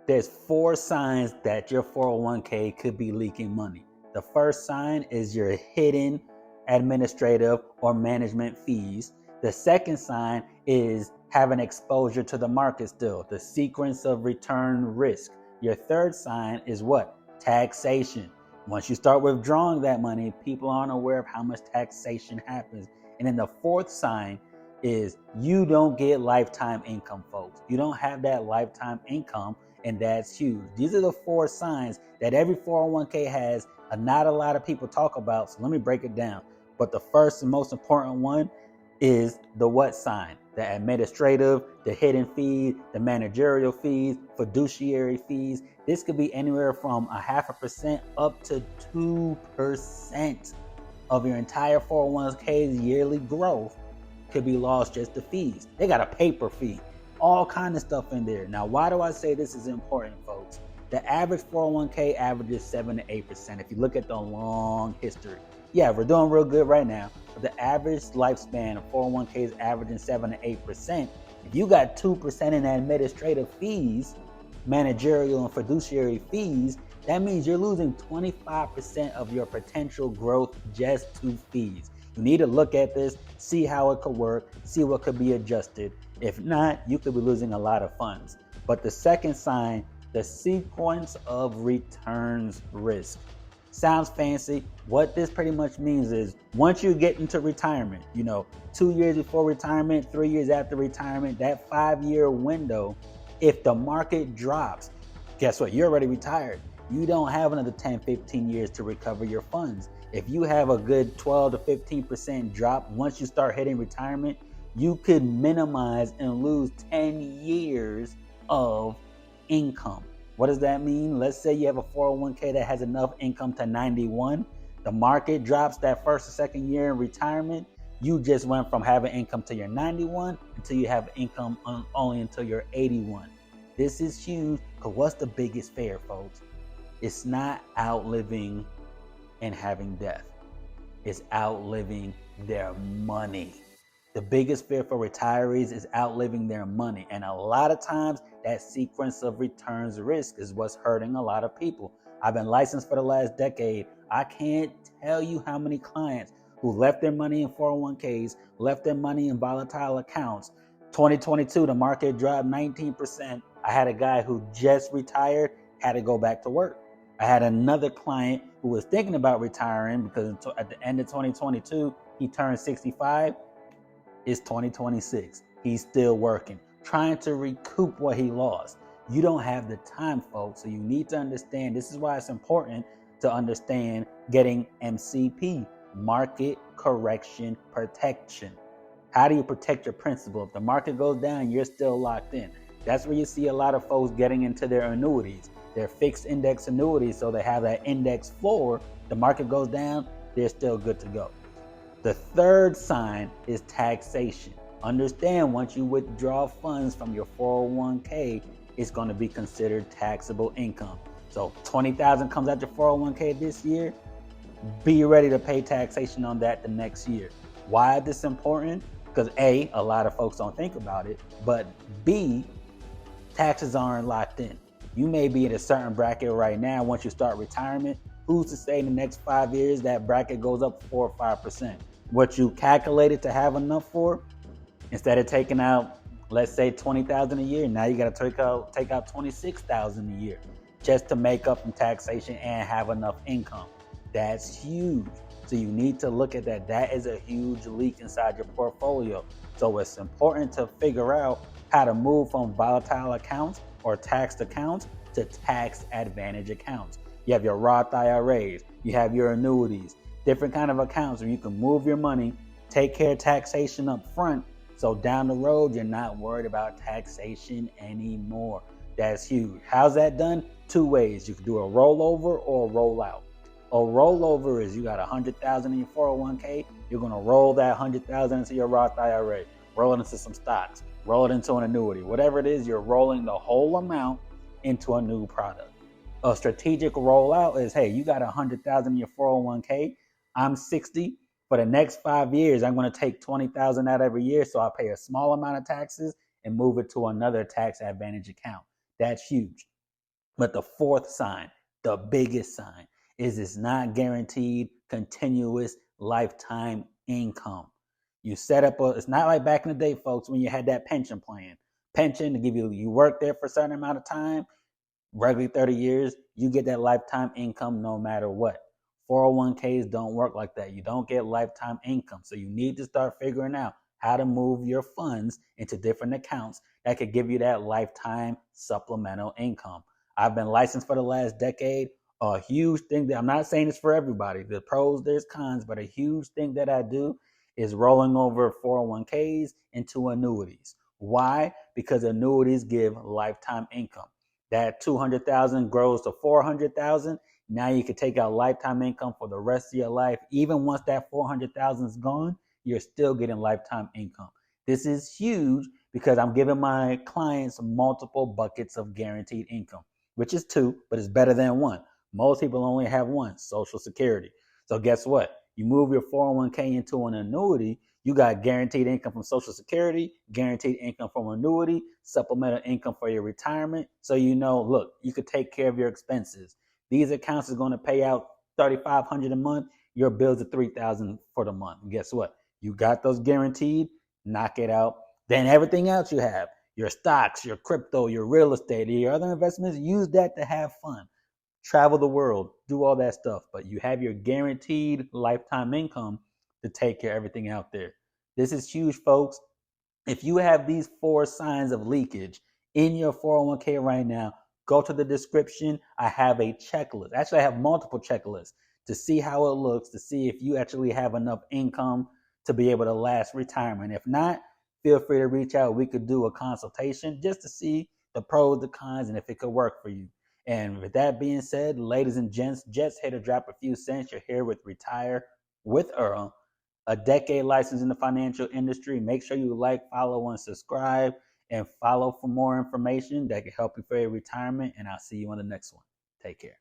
There's 4 signs that your 401k could be leaking money. The first sign is your hidden administrative or management fees. The second sign is having exposure to the market still, the sequence of return risk. Your third sign is what? Taxation. Once you start withdrawing that money, people aren't aware of how much taxation happens. And then the fourth sign is you don't get lifetime income, folks. You don't have that lifetime income, and that's huge. These are the 4 signs that every 401k has, and not a lot of people talk about. So let me break it down. But the first and most important one is the what sign? The administrative, the hidden fees, the managerial fees, fiduciary fees. This could be anywhere from 0.5% up to 2% of your entire 401k's yearly growth could be lost just to fees. They got a paper fee, all kind of stuff in there. Now, why do I say this is important, folks? The average 401k averages 7 to 8%. If you look at the long history, yeah, we're doing real good right now, but the average lifespan of 401k is averaging 7 to 8%. If you got 2% in administrative fees, managerial and fiduciary fees, that means you're losing 25% of your potential growth just to fees. You need to look at this, see how it could work, see what could be adjusted. If not, you could be losing a lot of funds. But the second sign, the sequence of returns risk. Sounds fancy. What this pretty much means is once you get into retirement, 2 years before retirement, 3 years after retirement, that 5-year window, if the market drops, guess what? You're already retired. You don't have another 10, 15 years to recover your funds. If you have a good 12 to 15% drop, once you start hitting retirement, you could minimize and lose 10 years of income. What does that mean? Let's say you have a 401k that has enough income to 91. The market drops that first or second year in retirement. You just went from having income to your 91 until you have income only until you're 81. This is huge, because what's the biggest fear, folks? It's not outliving and having death. It's outliving their money. The biggest fear for retirees is outliving their money. And a lot of times that sequence of returns risk is what's hurting a lot of people. I've been licensed for the last decade. I can't tell you how many clients who left their money in 401ks, left their money in volatile accounts. 2022, the market dropped 19%. I had a guy who just retired, had to go back to work. I had another client who was thinking about retiring because at the end of 2022, he turned 65. It's 2026. He's still working, trying to recoup what he lost. You don't have the time, folks. So you need to understand. This is why it's important to understand getting MCP, Market Correction Protection. How do you protect your principal? If the market goes down, you're still locked in. That's where you see a lot of folks getting into their annuities. They're fixed index annuities, so they have that index floor. The market goes down, they're still good to go. The third sign is taxation. Understand, once you withdraw funds from your 401k, it's going to be considered taxable income. So $20,000 comes out your 401k this year, be ready to pay taxation on that the next year. Why is this important? Because A, a lot of folks don't think about it, but B, taxes aren't locked in. You may be in a certain bracket right now. Once you start retirement, who's to say in the next 5 years that bracket goes up 4 or 5%? What you calculated to have enough for, instead of taking out, let's say $20,000 a year, now you got to take out $26,000 a year just to make up from taxation and have enough income. That's huge. So you need to look at that. That is a huge leak inside your portfolio. So it's important to figure out how to move from volatile accounts or taxed accounts to tax advantage accounts. You have your Roth IRAs, you have your annuities, different kind of accounts where you can move your money, take care of taxation up front, so down the road you're not worried about taxation anymore. That's huge. How's that done? 2 ways. You can do a rollover or a rollout. A rollover is you got $100,000 in your 401k, you're going to roll that $100,000 into your Roth IRA, roll it into some stocks, roll it into an annuity. Whatever it is, you're rolling the whole amount into a new product. A strategic rollout is, hey, you got $100,000 in your 401k. I'm 60. For the next 5 years, I'm going to take $20,000 out every year, so I'll pay a small amount of taxes and move it to another tax advantage account. That's huge. But the fourth sign, the biggest sign, is it's not guaranteed continuous lifetime income. You set up it's not like back in the day, folks, when you had that pension plan. Pension to give you work there for a certain amount of time, regularly 30 years, you get that lifetime income no matter what. 401ks don't work like that. You don't get lifetime income. So you need to start figuring out how to move your funds into different accounts that could give you that lifetime supplemental income. I've been licensed for the last decade. A huge thing that I'm not saying it's for everybody. There's pros, there's cons, but a huge thing that I do is rolling over 401ks into annuities. Why? Because annuities give lifetime income. That 200,000 grows to 400,000. Now you can take out lifetime income for the rest of your life. Even once that 400,000 is gone, you're still getting lifetime income. This is huge because I'm giving my clients multiple buckets of guaranteed income, which is two, but it's better than one. Most people only have one, Social Security. So guess what? You move your 401k into an annuity, you got guaranteed income from Social Security, guaranteed income from annuity, supplemental income for your retirement. So you know, look, you could take care of your expenses. These accounts is going to pay out $3,500 a month. Your bills are $3,000 for the month. And guess what? You got those guaranteed. Knock it out. Then everything else you have, your stocks, your crypto, your real estate, your other investments, use that to have fun. Travel the world, do all that stuff, but you have your guaranteed lifetime income to take care of everything out there. This is huge, folks. If you have these four signs of leakage in your 401k right now, go to the description. I have a checklist. Actually, I have multiple checklists to see how it looks, to see if you actually have enough income to be able to last retirement. If not, feel free to reach out. We could do a consultation just to see the pros, the cons, and if it could work for you. And with that being said, ladies and gents, just here to drop a few cents. You're here with Retire with Earl, a decade license in the financial industry. Make sure you like, follow, and subscribe, and follow for more information that can help you for your retirement. And I'll see you on the next one. Take care.